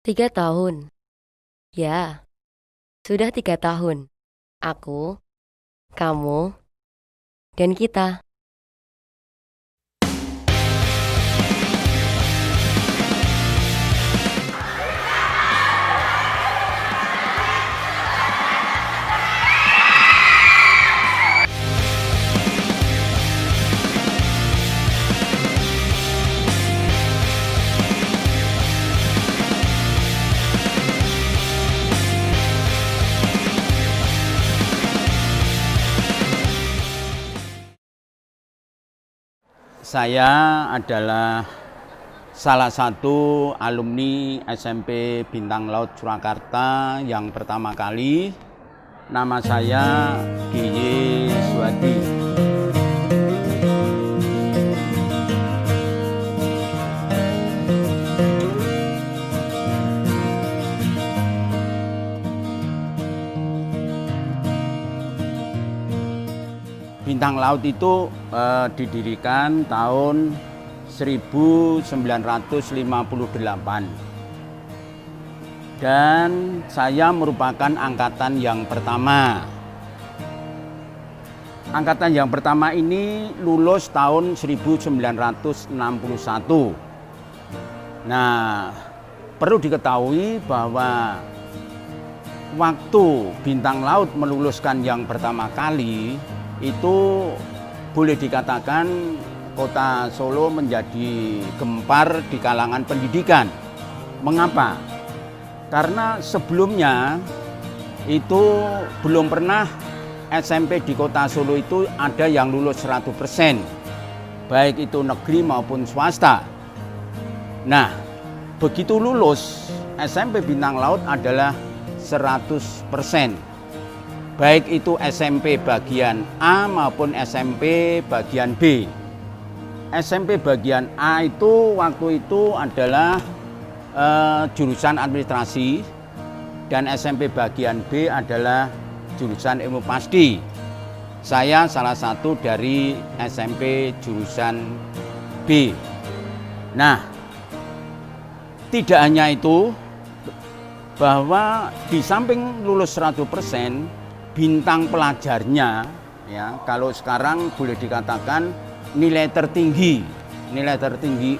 3 tahun. Ya, sudah 3 tahun. Aku, kamu, dan kita. Saya adalah salah satu alumni SMP Bintang Laut Surakarta yang pertama kali. Nama saya G.Y. Suwadi. Bintang Laut itu didirikan tahun 1958 dan saya merupakan angkatan yang pertama. Angkatan yang pertama ini lulus tahun 1961. Nah, perlu diketahui bahwa waktu Bintang Laut meluluskan yang pertama kali itu boleh dikatakan Kota Solo menjadi gempar di kalangan pendidikan. Mengapa? Karena sebelumnya itu belum pernah SMP di Kota Solo itu ada yang lulus 100%, baik itu negeri maupun swasta. Nah, begitu lulus SMP Bintang Laut adalah 100%. Baik itu SMP bagian A maupun SMP bagian B. SMP bagian A itu waktu itu adalah jurusan administrasi dan SMP bagian B adalah jurusan ilmu pasti. Saya salah satu dari SMP jurusan B. Nah, tidak hanya itu, bahwa di samping lulus 100%, bintang pelajarnya, ya, kalau sekarang boleh dikatakan nilai tertinggi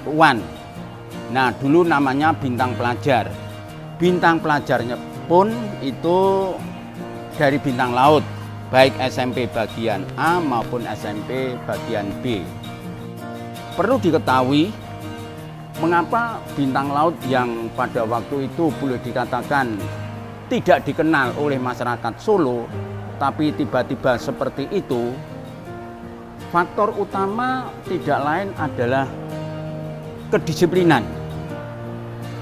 UAN. Nah, dulu namanya bintang pelajar. Bintang pelajarnya pun itu dari Bintang Laut, baik SMP bagian A maupun SMP bagian B. Perlu diketahui mengapa Bintang Laut yang pada waktu itu boleh dikatakan tidak dikenal oleh masyarakat Solo, tapi tiba-tiba seperti itu. Faktor utama tidak lain adalah kedisiplinan.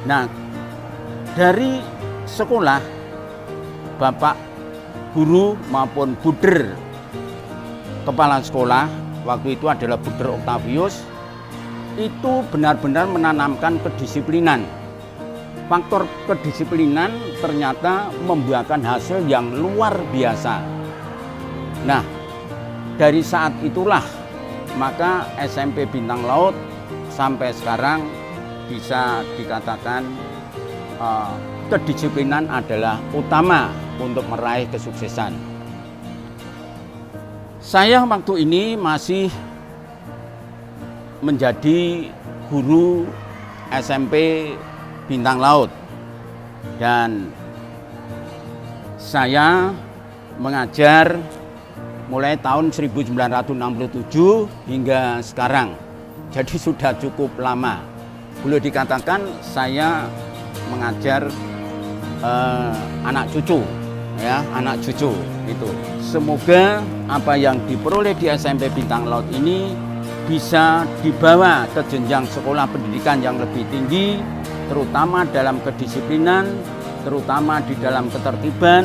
Nah, dari sekolah, Bapak guru maupun Buder kepala sekolah, waktu itu adalah Buder Octavius, itu benar-benar menanamkan kedisiplinan. Faktor kedisiplinan ternyata membuahkan hasil yang luar biasa. Nah, dari saat itulah maka SMP Bintang Laut sampai sekarang bisa dikatakan kedisiplinan adalah utama untuk meraih kesuksesan. Saya waktu ini masih menjadi guru SMP Bintang Laut dan saya mengajar mulai tahun 1967 hingga sekarang. Jadi sudah cukup lama. Boleh dikatakan saya mengajar anak cucu, ya, anak cucu itu. Semoga apa yang diperoleh di SMP Bintang Laut ini bisa dibawa ke jenjang sekolah pendidikan yang lebih tinggi, terutama dalam kedisiplinan, terutama di dalam ketertiban,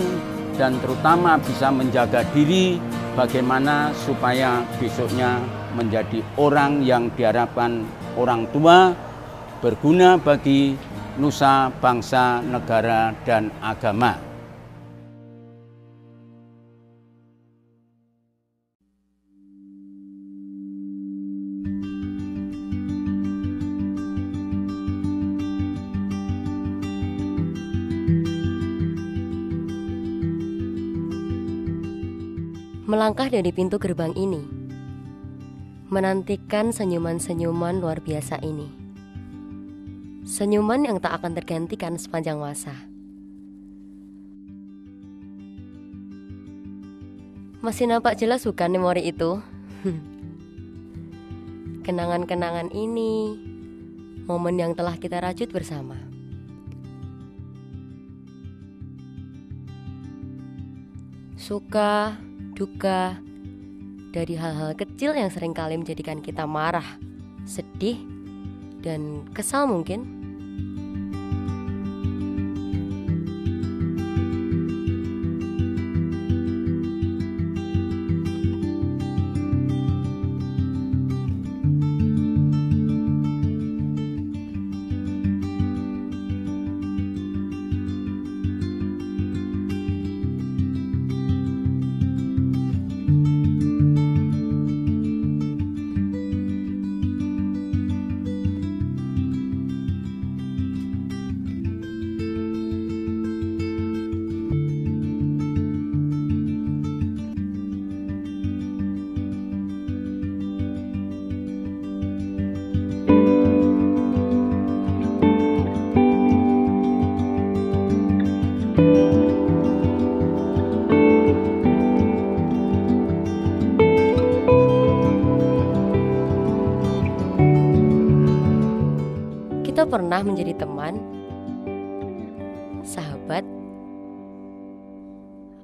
dan terutama bisa menjaga diri bagaimana supaya besoknya menjadi orang yang diharapkan orang tua, berguna bagi nusa, bangsa, negara, dan agama. Melangkah dari pintu gerbang ini, menantikan senyuman-senyuman luar biasa ini. Senyuman yang tak akan tergantikan sepanjang masa. Masih nampak jelas bukan memori itu? Kenangan-kenangan ini, momen yang telah kita rajut bersama. Suka, duka, dari hal-hal kecil yang seringkali menjadikan kita marah, sedih, dan kesal mungkin. Kita pernah menjadi teman, sahabat,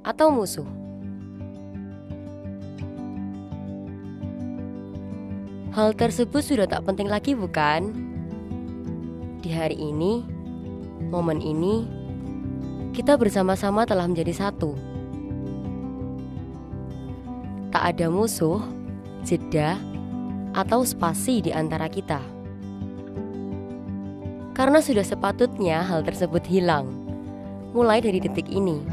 atau musuh. Hal tersebut sudah tak penting lagi, bukan? Di hari ini, momen ini, kita bersama-sama telah menjadi satu. Tak ada musuh, jeda, atau spasi di antara kita. Karena sudah sepatutnya hal tersebut hilang, mulai dari detik ini.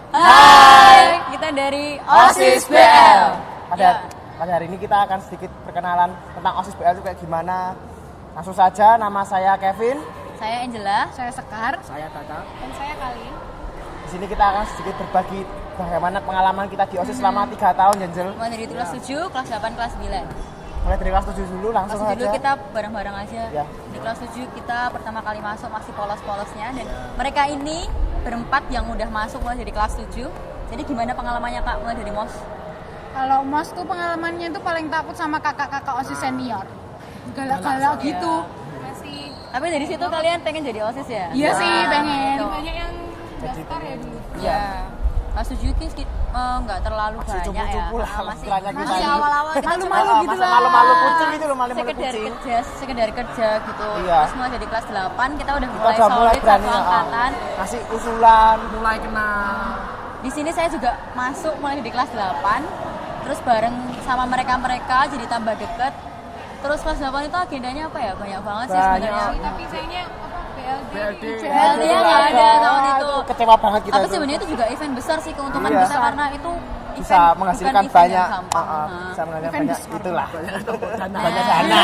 Hai, kita dari OSIS BL. Pada hari ini kita akan sedikit perkenalan tentang OSIS BL itu kayak gimana. Langsung saja, nama saya Kevin. Saya Angela. Saya Sekar. Saya Tata. Dan saya Kalin. Di sini kita akan sedikit berbagi bagaimana pengalaman kita di OSIS selama 3 tahun, Angel. Mulai dari kelas 7, kelas 8, kelas 9. Mulai dari kelas 7 dulu, langsung Kelas 7 saja. dulu kita bareng-bareng aja. Ya. Di kelas 7 kita pertama kali masuk masih polos-polosnya. Dan mereka ini berempat yang udah masuk mulai dari kelas 7. Jadi gimana pengalamannya Kak mulai dari MOS? Kalau MOS tuh pengalamannya tuh paling takut sama kakak-kakak OSIS senior. Galak-galak gitu. Masih. Tapi dari situ kalian pengen jadi OSIS ya? Iya sih, pengen. Gitu. Banyak yang daftar ya dulu. Iya. Kelas 7 kan nggak terlalu Masih banyak cupu-cupu ya. lah kalau istilahnya kita masih ini. awal-awal kita Malu-malu cuma- gitu lah. Malu-malu kucing gitu loh, malu-malu sekedar kucing. kerja gitu. Iya. Terus mulai dari kelas 8 kita udah Kita mulai udah mulai solid berani satu angkatan. ngasih usulan, mulai kenal. Di sini saya juga masuk mulai dari kelas 8. Terus bareng sama mereka-mereka jadi tambah deket. Terus kelas 8 itu agendanya apa ya? Banyak banget sih Banyak. sebenarnya. Tapi sayangnya BLD. BLD nya nggak ada tahun itu. Kecewa banget kita Tapi itu. sebenarnya itu juga event besar sih keuntungan Iya. kita karena itu Bisa event, menghasilkan bukan event yang banyak, gampang. bisa menghasilkan Event banyak, besar. itulah. Nah. Banyak dana.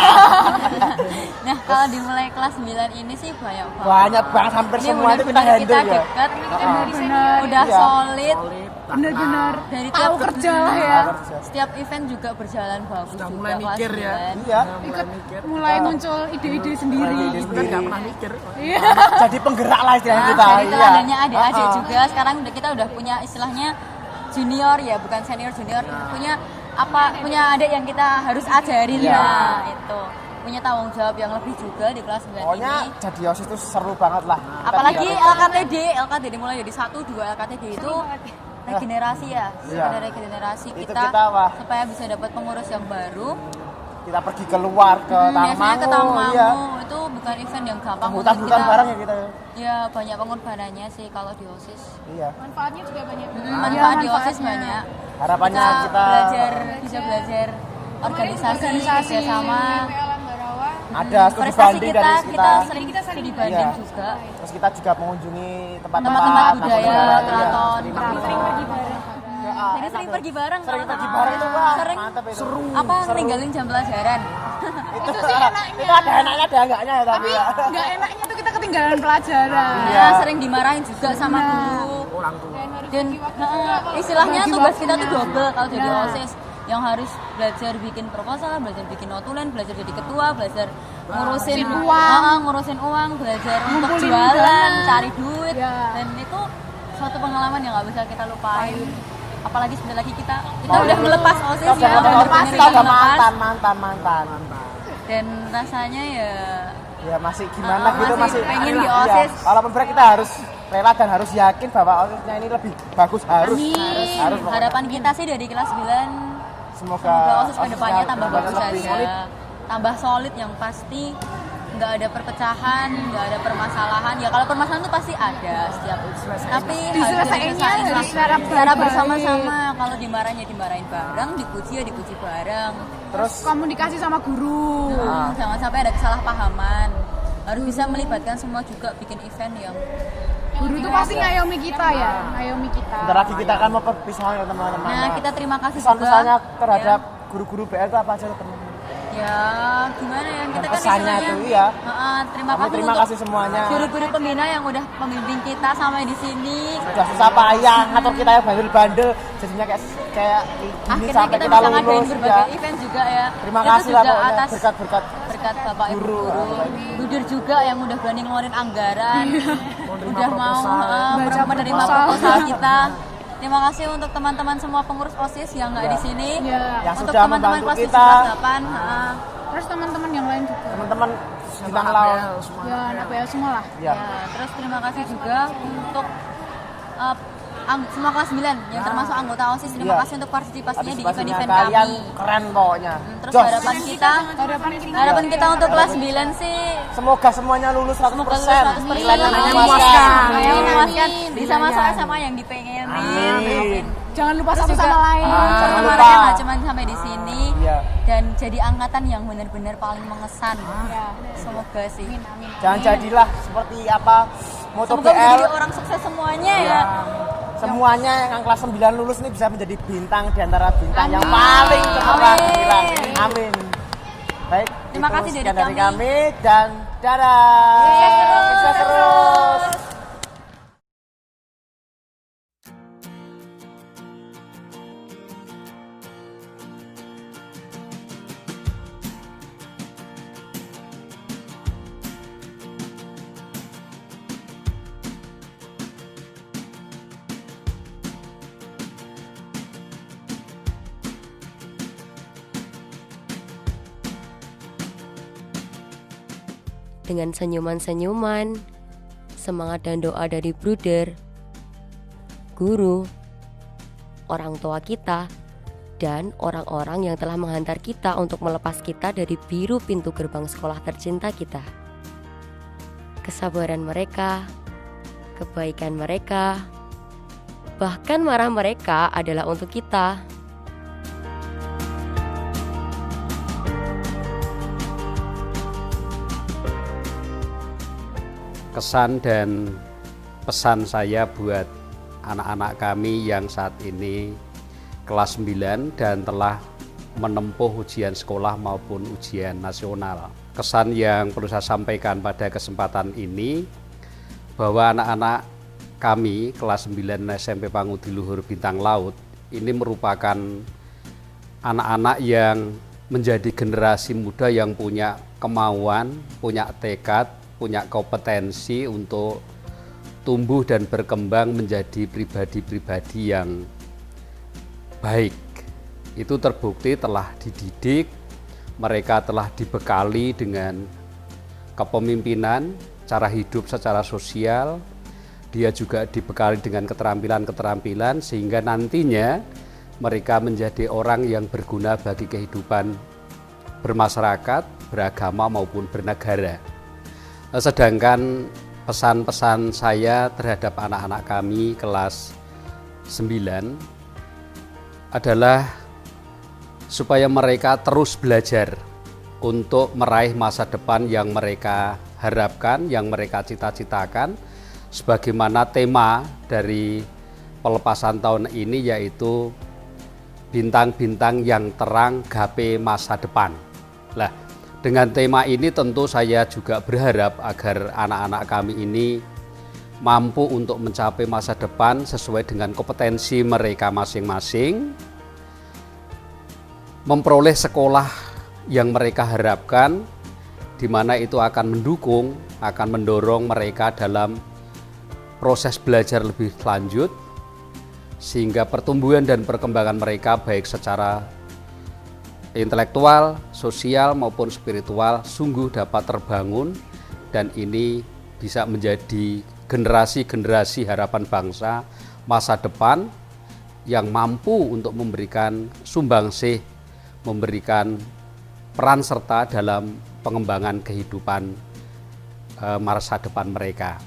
Nah, kalau dimulai kelas 9 ini sih banyak banget. Banyak banget, hampir Ini semua itu kita benar-benar handle ya. dekat, Benar. udah Iya. solid. Bener-bener Dari tahu kerja lah ya. Setiap event juga berjalan bagus. Sudah mulai mikir ya. Iya. Ikut mulai muncul ide-ide sendiri. Nggak pernah mikir. Iya. Jadi penggerak lah istilahnya Nah, kita. dari teladannya adik-adik Ah, ah. juga. Sekarang kita udah punya istilahnya junior ya, bukan senior junior. Punya adik yang kita harus ajarin Iya. lah itu. Punya tanggung jawab yang lebih juga di kelas 9 Pokoknya ini. jadi OSIS itu seru banget lah. Kita Apalagi tidak- LKTD mulai dari 1, 2 LKTD itu regenerasi ya, Iya. sekedar regenerasi Itu kita, kita, wah. supaya bisa dapat pengurus yang baru. Kita pergi keluar ke Biasanya ke Tangmangu, Tangmangu iya. itu bukan event yang gampang untuk Hutan-hutan kita. bareng ya kita. Ya banyak pengorbanannya sih kalau di OSIS. Iya. Manfaatnya juga banyak. Manfaat di OSIS banyak. Harapannya kita bisa belajar organisasi, kerjasama. Alam Barawa. ada studi Prestasi banding kita, dari kita sering studi banding Iya. juga. Terus kita juga mengunjungi Tempat-tempat tempat-tempat budaya, iya. keraton. Sering pergi bareng. Jadi sering pergi bareng. Sering kalau pergi sama bareng itu wah sering mantap itu. Seru. apa ninggalin jam pelajaran. Itu sih enaknya. Itu ada enaknya ada enggaknya ya tapi ya. Nggak enaknya tuh kita ketinggalan pelajaran. Iya. Ya, sering dimarahin juga sama guru. Dan istilahnya tugas kita tuh double kalau jadi OSIS. Yang harus belajar bikin proposal, belajar bikin notulen, belajar jadi ketua, belajar ngurusin ngurusin uang, belajar untuk Ngumpulin jualan, dana. cari duit. Ya. Dan itu suatu pengalaman yang nggak bisa kita lupain. Apalagi sebentar lagi kita udah melepas OSIS Kita ya, udah lepas, bener-bener kita udah melepas. mantan. Dan rasanya ya Ya masih gimana gitu masih masih pengen di iya. OSIS. Walaupun berat kita harus rela dan harus yakin bahwa OSISnya ini lebih bagus harus pokoknya. harapan kita sih dari kelas 9 Semoga OSIS ke depannya OSISnya tambah bagus lebih solid. aja, tambah solid yang pasti, nggak ada perpecahan, nggak ada permasalahan. Ya kalau permasalahan itu pasti ada setiap, tapi Diselesaikannya harus secara secara baik. bersama-sama. Kalau dimarahin ya dimarahin bareng, dipuji ya dipuji bareng. Terus Komunikasi sama guru. Jangan sampai ada kesalahpahaman. Harus bisa melibatkan semua juga bikin event yang Guru tuh pasti ngayomi kita ya, ngayomi kita. bentar lagi kita akan mau perpisahan ya teman-teman. Nah, kita terima kasih juga. Pesan-pesannya terhadap guru-guru BL itu apa aja teman? Ya, gimana ya? Kita kan Pesannya istilahnya, tuh, iya. terima Kami kasih terima untuk kasih semuanya. guru-guru pembina yang udah membimbing kita sampai di sini. Sudah susah payah ngatur kita yang bandel-bandel jadinya kayak gini Akhirnya sampai kita kita bisa ngadain lulus berbagai ya. event juga ya. Terima Itu kasih lah juga pokoknya atas berkat-berkat berkat Bapak Ibu guru. guru. Budur juga yang udah berani ngeluarin anggaran. Udah mau Baca menerima proposal kita. Terima kasih untuk teman-teman semua pengurus OSIS yang nggak di sini. Ya. Yang Untuk sudah teman-teman membantu kelas 7 kita. kelas 8. Terus teman-teman yang lain juga. Teman-teman bintang laut. Ya, anak PL semua lah. Ya. Terus terima kasih juga untuk semua kelas 9 yang termasuk anggota OSIS. Terima Iya. kasih untuk partisipasinya di Partisipasinya event-event kalian kami. keren pokoknya. Terus Jos. harapan kita untuk kelas 9 sih Semoga semuanya lulus 100%. semoga lulus 100%. Nilainya Memuaskan. memuaskan. Bisa masuk SMA yang dipengenin. Amin. Jangan lupa Terus satu juga sama lain. jangan sama lupa. mereka nggak cuma sampai di sini Iya. dan jadi angkatan yang benar-benar paling mengesan. Semoga sih. Jangan jadilah seperti apa moto Semoga BL. menjadi orang sukses semuanya ya. Semuanya yang kelas 9 lulus ini bisa menjadi bintang di antara bintang yang Amin. paling cemerlang. Amin. Bilang. Amin. Baik, Terima itu kasih dari sekian dari kami. kami dan dadah. Sukses terus. Dengan senyuman-senyuman, semangat dan doa dari bruder, guru, orang tua kita, dan orang-orang yang telah menghantar kita untuk melepas kita dari biru pintu gerbang sekolah tercinta kita. Kesabaran mereka, kebaikan mereka, bahkan marah mereka adalah untuk kita. Kesan dan pesan saya buat anak-anak kami yang saat ini kelas 9 dan telah menempuh ujian sekolah maupun ujian nasional. Kesan yang perlu saya sampaikan pada kesempatan ini bahwa anak-anak kami kelas 9 SMP Pangudi Luhur Bintang Laut ini merupakan anak-anak yang menjadi generasi muda yang punya kemauan, punya tekad, punya kompetensi untuk tumbuh dan berkembang menjadi pribadi-pribadi yang baik. Itu terbukti telah dididik, mereka telah dibekali dengan kepemimpinan, cara hidup secara sosial, dia juga dibekali dengan keterampilan-keterampilan sehingga nantinya mereka menjadi orang yang berguna bagi kehidupan bermasyarakat, beragama maupun bernegara. Sedangkan pesan-pesan saya terhadap anak-anak kami kelas 9 adalah supaya mereka terus belajar untuk meraih masa depan yang mereka harapkan, yang mereka cita-citakan, sebagaimana tema dari pelepasan tahun ini yaitu bintang-bintang yang terang gapai masa depan. Nah, dengan tema ini tentu saya juga berharap agar anak-anak kami ini mampu untuk mencapai masa depan sesuai dengan kompetensi mereka masing-masing, memperoleh sekolah yang mereka harapkan, di mana itu akan mendukung, akan mendorong mereka dalam proses belajar lebih lanjut, sehingga pertumbuhan dan perkembangan mereka baik secara intelektual, sosial maupun spiritual sungguh dapat terbangun, dan ini bisa menjadi generasi-generasi harapan bangsa masa depan yang mampu untuk memberikan sumbangsih, memberikan peran serta dalam pengembangan kehidupan masa depan mereka.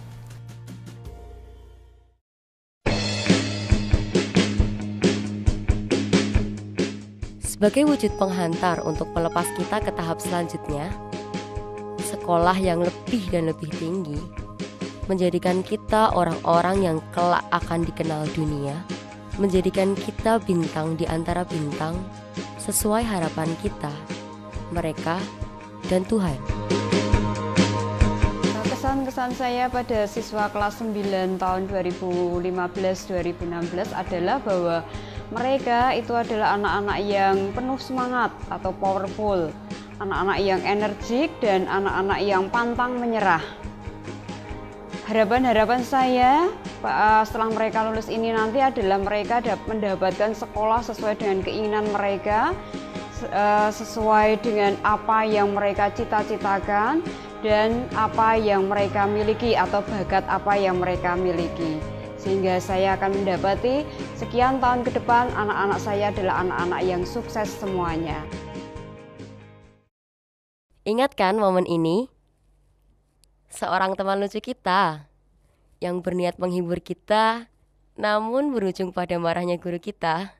Sebagai wujud penghantar untuk melepas kita ke tahap selanjutnya, sekolah yang lebih dan lebih tinggi, menjadikan kita orang-orang yang kelak akan dikenal dunia, menjadikan kita bintang di antara bintang, sesuai harapan kita, mereka, dan Tuhan. Kesan-kesan saya pada siswa kelas 9 tahun 2015-2016 adalah bahwa mereka itu adalah anak-anak yang penuh semangat atau powerful, anak-anak yang energik dan anak-anak yang pantang menyerah. Harapan-harapan saya setelah mereka lulus ini nanti adalah mereka mendapatkan sekolah sesuai dengan keinginan mereka, sesuai dengan apa yang mereka cita-citakan dan apa yang mereka miliki atau bakat apa yang mereka miliki. Sehingga saya akan mendapati sekian tahun ke depan anak-anak saya adalah anak-anak yang sukses semuanya. Ingat kan momen ini? Seorang teman lucu kita yang berniat menghibur kita, namun berujung pada marahnya guru kita.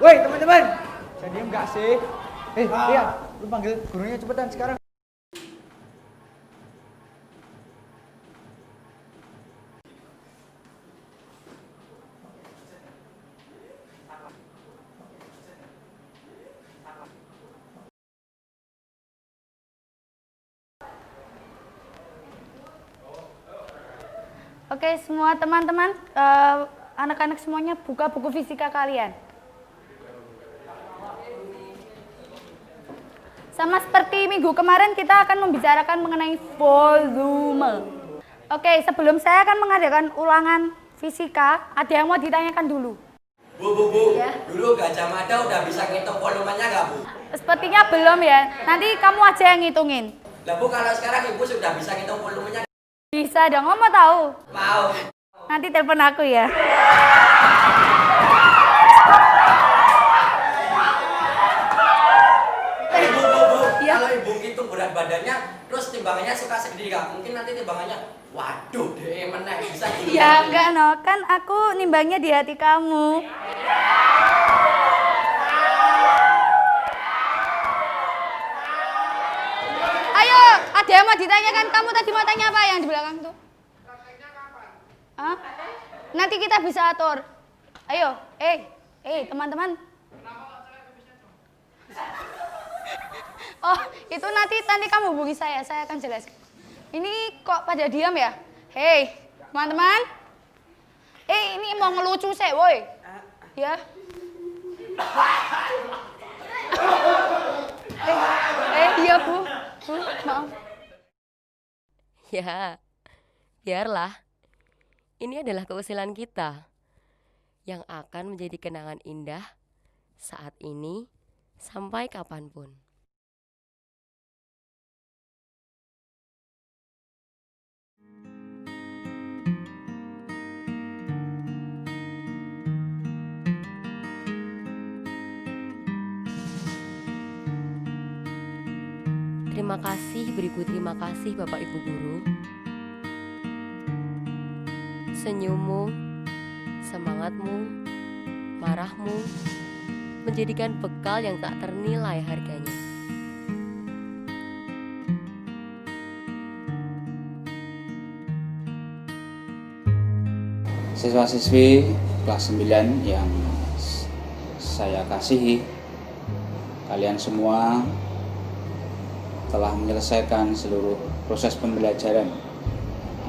Woi teman-teman, saya diem gak sih? Lihat, lu panggil gurunya cepetan sekarang. Oke, semua teman-teman, anak-anak semuanya buka buku fisika kalian. Sama seperti minggu kemarin kita akan membicarakan mengenai volume. Oke, sebelum saya akan mengadakan ulangan fisika, ada yang mau ditanyakan dulu? Bu, Ya. dulu Gajah Mada udah bisa ngitung volumenya nggak, Bu? Sepertinya belum ya, nanti kamu aja yang ngitungin. Lah, Bu, kalau sekarang Ibu sudah bisa ngitung volumenya? Bisa dong, kamu mau tahu? Mau. Nanti telepon aku ya. Bu, Ya. kalau Ibu ngitung berat badannya, terus timbangannya suka segede nggak? Mungkin nanti timbangannya, waduh, deh meneh bisa gini. Ya enggak no, kan aku nimbangnya di hati kamu. Ayo, ada yang mau ditanyakan? Kamu tadi mau tanya apa yang di belakang tuh? Hah? Nanti kita bisa atur. Ayo, teman-teman. Oh, itu nanti kamu hubungi saya akan jelaskan. Ini kok pada diam ya? Hei, teman-teman. Ini mau ngelucu sih, woi. Ya. Iya, Bu. Bu, maaf. Ya, biarlah. Ini adalah keusilan kita. yang akan menjadi kenangan indah saat ini sampai kapanpun. Terima kasih, beribu terima kasih Bapak Ibu Guru. Senyummu, semangatmu, marahmu menjadikan bekal yang tak ternilai harganya. Siswa-siswi kelas 9 yang saya kasihi, kalian semua telah menyelesaikan seluruh proses pembelajaran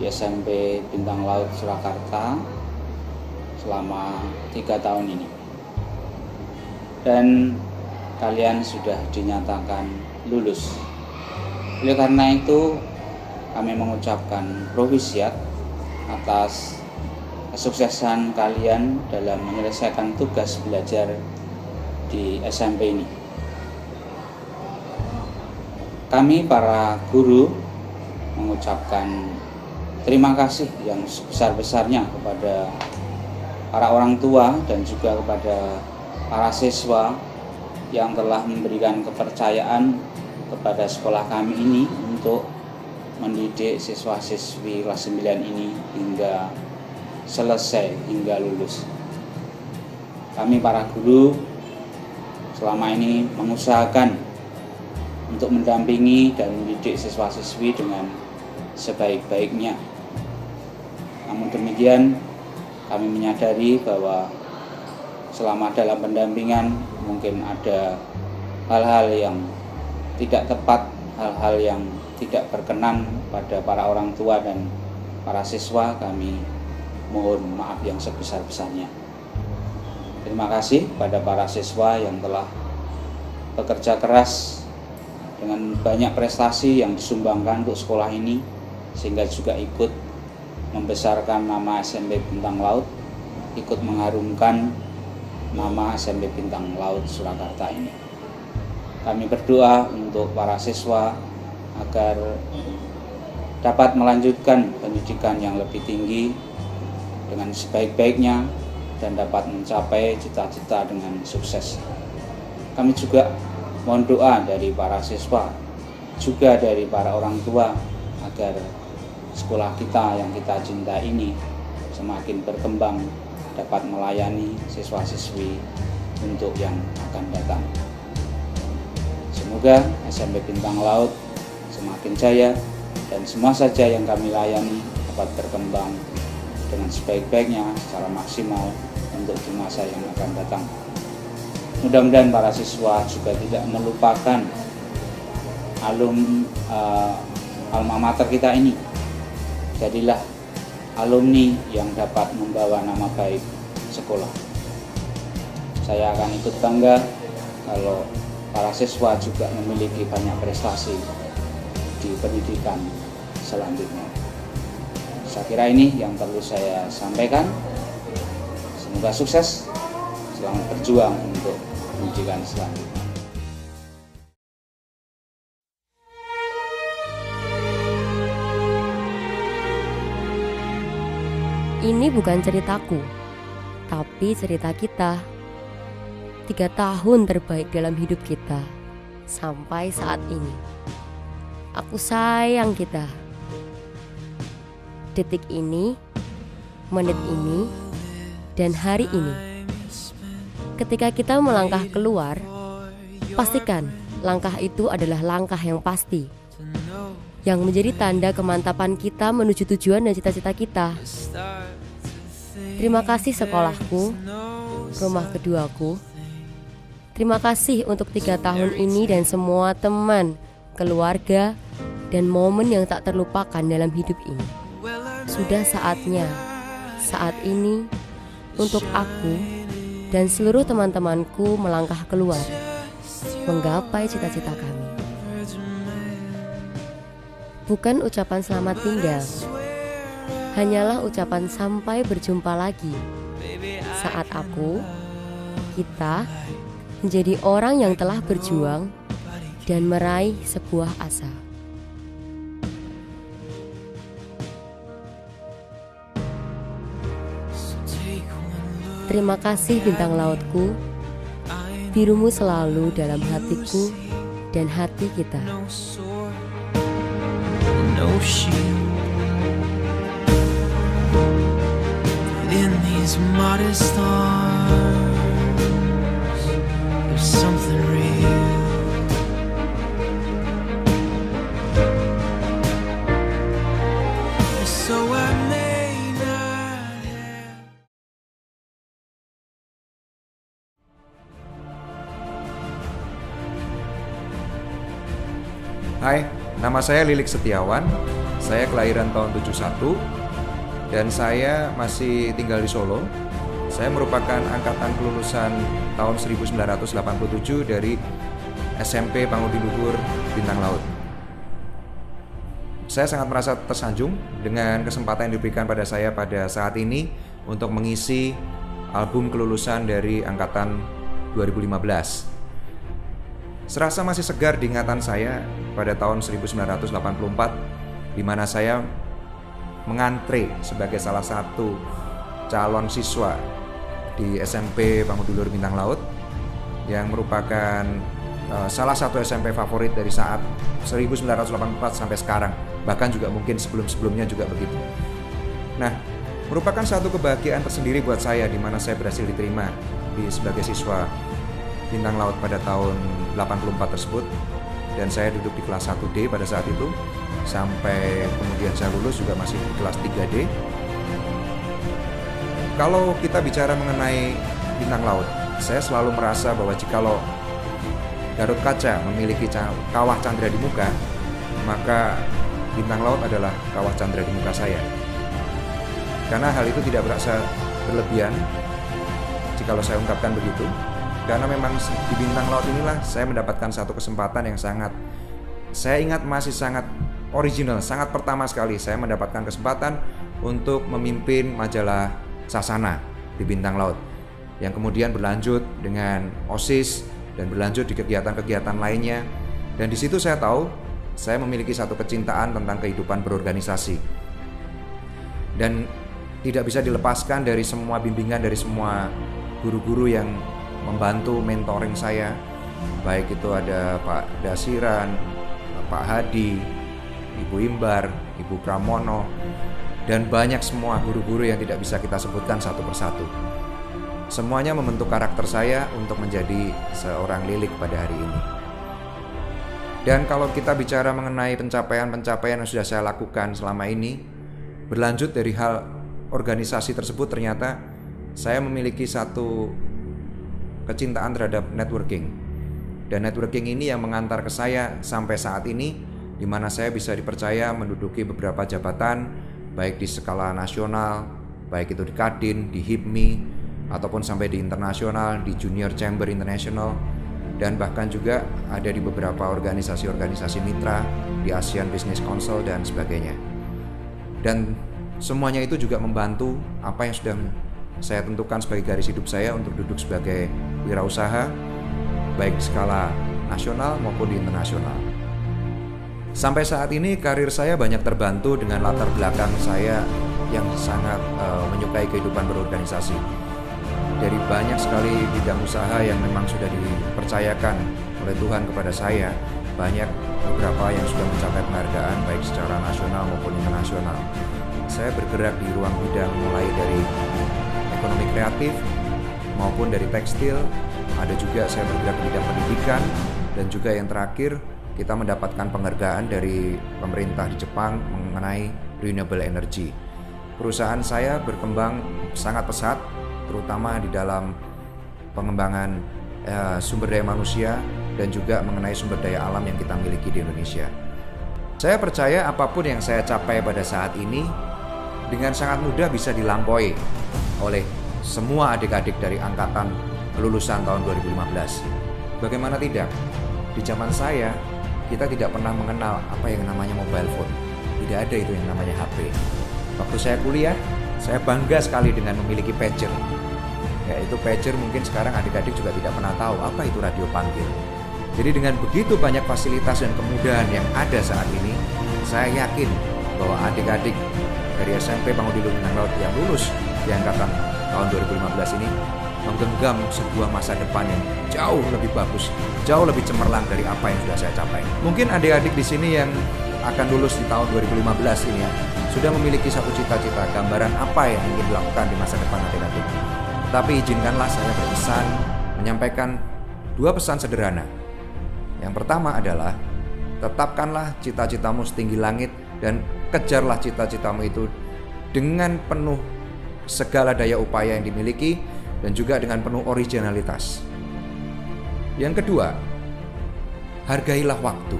di SMP Bintang Laut Surakarta selama 3 tahun ini. Dan kalian sudah dinyatakan lulus. Oleh karena itu, kami mengucapkan profisiat atas kesuksesan kalian dalam menyelesaikan tugas belajar di SMP ini. Kami para guru mengucapkan terima kasih yang sebesar-besarnya kepada para orang tua dan juga kepada para siswa yang telah memberikan kepercayaan kepada sekolah kami ini untuk mendidik siswa-siswi kelas 9 ini hingga selesai, hingga lulus. Kami para guru selama ini mengusahakan untuk mendampingi dan mendidik siswa-siswi dengan sebaik-baiknya. Namun demikian, kami menyadari bahwa selama dalam pendampingan mungkin ada hal-hal yang tidak tepat, hal-hal yang tidak berkenan pada para orang tua dan para siswa. Kami mohon maaf yang sebesar-besarnya. Terima kasih pada para siswa yang telah bekerja keras dengan banyak prestasi yang disumbangkan untuk sekolah ini, sehingga juga ikut membesarkan nama SMP Bintang Laut, ikut mengharumkan nama SMP Bintang Laut Surakarta ini. Kami berdoa untuk para siswa agar dapat melanjutkan pendidikan yang lebih tinggi dengan sebaik-baiknya dan dapat mencapai cita-cita dengan sukses. Kami juga mohon doa dari para siswa, juga dari para orang tua, agar sekolah kita yang kita cinta ini semakin berkembang, dapat melayani siswa-siswi untuk yang akan datang. Semoga SMP Bintang Laut semakin jaya dan semua saja yang kami layani dapat berkembang dengan sebaik-baiknya secara maksimal untuk di masa yang akan datang. Mudah-mudahan para siswa juga tidak melupakan alma mater kita ini. Jadilah alumni yang dapat membawa nama baik sekolah. Saya akan ikut bangga kalau para siswa juga memiliki banyak prestasi di pendidikan selanjutnya. Saya kira ini yang perlu saya sampaikan. Semoga sukses, selamat berjuang untuk pendidikan selanjutnya. Ini bukan ceritaku, tapi cerita kita. 3 tahun terbaik dalam hidup kita sampai saat ini. Aku sayang kita. Detik ini, menit ini, dan hari ini. Ketika kita melangkah keluar, pastikan langkah itu adalah langkah yang pasti, yang menjadi tanda kemantapan kita menuju tujuan dan cita-cita kita. Terima kasih sekolahku, rumah keduaku. Terima kasih untuk 3 tahun ini dan semua teman, keluarga, dan momen yang tak terlupakan dalam hidup ini. Sudah saatnya, saat ini, untuk aku dan seluruh teman-temanku melangkah keluar, menggapai cita-cita kami. Bukan ucapan selamat tinggal, hanyalah ucapan sampai berjumpa lagi. saat kita menjadi orang yang telah berjuang dan meraih sebuah asa. Terima kasih bintang lautku, birumu selalu dalam hatiku dan hati kita. No shield in these modest arms. There's something real. So I may not have. Hai, nama saya Lilik Setiawan. Saya kelahiran tahun 71 dan saya masih tinggal di Solo. Saya merupakan angkatan kelulusan tahun 1987 dari SMP Pangudi Luhur Bintang Laut. Saya sangat merasa tersanjung dengan kesempatan yang diberikan pada saya pada saat ini untuk mengisi album kelulusan dari angkatan 2015. Serasa masih segar di ingatan saya pada tahun 1984, di mana saya mengantre sebagai salah satu calon siswa di SMP Pangudi Luhur Bintang Laut, yang merupakan salah satu SMP favorit dari saat 1984 sampai sekarang, bahkan juga mungkin sebelum-sebelumnya juga begitu. Nah, merupakan satu kebahagiaan tersendiri buat saya di mana saya berhasil diterima sebagai siswa Bintang Laut pada tahun 84 tersebut, dan saya duduk di kelas 1D pada saat itu sampai kemudian saya lulus juga masih di kelas 3D. Kalau kita bicara mengenai Bintang Laut, saya selalu merasa bahwa jikalau Garut Kaca memiliki kawah candra di muka, maka Bintang Laut adalah kawah candra di muka saya. Karena hal itu tidak berasa berlebihan jikalau saya ungkapkan begitu, karena memang di Bintang Laut inilah saya mendapatkan satu kesempatan yang saya ingat masih sangat original, sangat pertama sekali saya mendapatkan kesempatan untuk memimpin majalah Sasana di Bintang Laut, yang kemudian berlanjut dengan OSIS dan berlanjut di kegiatan-kegiatan lainnya. Dan di situ saya tahu saya memiliki satu kecintaan tentang kehidupan berorganisasi, dan tidak bisa dilepaskan dari semua bimbingan dari semua guru-guru yang membantu mentoring saya, baik itu ada Pak Dasiran, Pak Hadi, Ibu Imbar, Ibu Pramono, dan banyak semua guru-guru yang tidak bisa kita sebutkan satu persatu. Semuanya membentuk karakter saya untuk menjadi seorang Lilik pada hari ini. Dan kalau kita bicara mengenai pencapaian-pencapaian yang sudah saya lakukan selama ini, berlanjut dari hal organisasi tersebut, ternyata saya memiliki satu kecintaan terhadap networking. Dan networking ini yang mengantar ke saya sampai saat ini, di mana saya bisa dipercaya menduduki beberapa jabatan, baik di skala nasional, baik itu di Kadin, di HIPMI, ataupun sampai di internasional, di Junior Chamber International, dan bahkan juga ada di beberapa organisasi-organisasi mitra, di ASEAN Business Council dan sebagainya. Dan semuanya itu juga membantu apa yang sudah saya tentukan sebagai garis hidup saya untuk duduk sebagai wirausaha, baik skala nasional maupun di internasional. Sampai saat ini karir saya banyak terbantu dengan latar belakang saya yang sangat menyukai kehidupan berorganisasi. Dari banyak sekali bidang usaha yang memang sudah dipercayakan oleh Tuhan kepada saya, banyak beberapa yang sudah mencapai penghargaan baik secara nasional maupun internasional. Saya bergerak di ruang bidang mulai dari ekonomi kreatif maupun dari tekstil, ada juga saya bergerak di bidang pendidikan, dan juga yang terakhir kita mendapatkan penghargaan dari pemerintah di Jepang mengenai renewable energy. Perusahaan saya berkembang sangat pesat, terutama di dalam pengembangan sumber daya manusia dan juga mengenai sumber daya alam yang kita miliki di Indonesia. Saya percaya apapun yang saya capai pada saat ini dengan sangat mudah bisa dilampaui oleh semua adik-adik dari angkatan lulusan tahun 2015. Bagaimana tidak? Di zaman saya, kita tidak pernah mengenal apa yang namanya mobile phone. Tidak ada itu yang namanya HP. Waktu saya kuliah, saya bangga sekali dengan memiliki pager. yaitu pager. Mungkin sekarang adik-adik juga tidak pernah tahu apa itu radio panggil. Jadi dengan begitu banyak fasilitas dan kemudahan yang ada saat ini, saya yakin bahwa adik-adik dari SMP Pangudiluk Bintang Laut yang lulus di angkatan tahun 2015 ini menggenggam sebuah masa depan yang jauh lebih bagus, jauh lebih cemerlang dari apa yang sudah saya capai. Mungkin adik-adik di sini yang akan lulus di tahun 2015 ini ya, sudah memiliki satu cita-cita, gambaran apa yang ingin dilakukan di masa depan adik-adik. Tapi izinkanlah saya berpesan, menyampaikan dua pesan sederhana. Yang pertama adalah, tetapkanlah cita-citamu setinggi langit dan kejarlah cita-citamu itu dengan penuh segala daya upaya yang dimiliki dan juga dengan penuh originalitas. Yang kedua, hargailah waktu.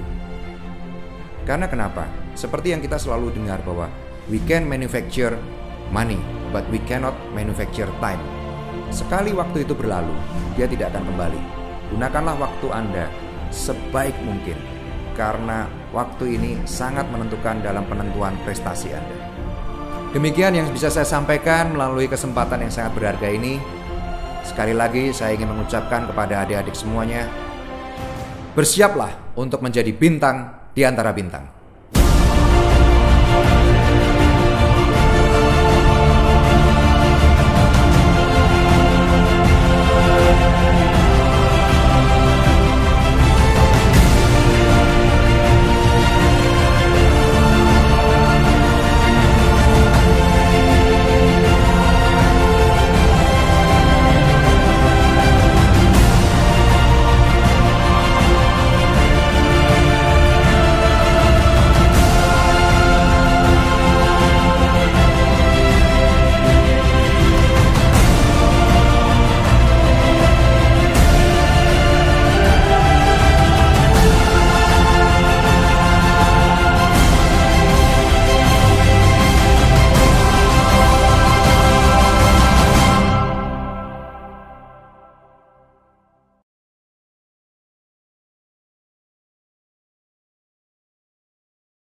Karena kenapa? Seperti yang kita selalu dengar bahwa we can manufacture money, but we cannot manufacture time. Sekali waktu itu berlalu, dia tidak akan kembali. Gunakanlah waktu Anda sebaik mungkin, karena waktu ini sangat menentukan dalam penentuan prestasi Anda. Demikian yang bisa saya sampaikan melalui kesempatan yang sangat berharga ini. Sekali lagi saya ingin mengucapkan kepada adik-adik semuanya, bersiaplah untuk menjadi bintang di antara bintang.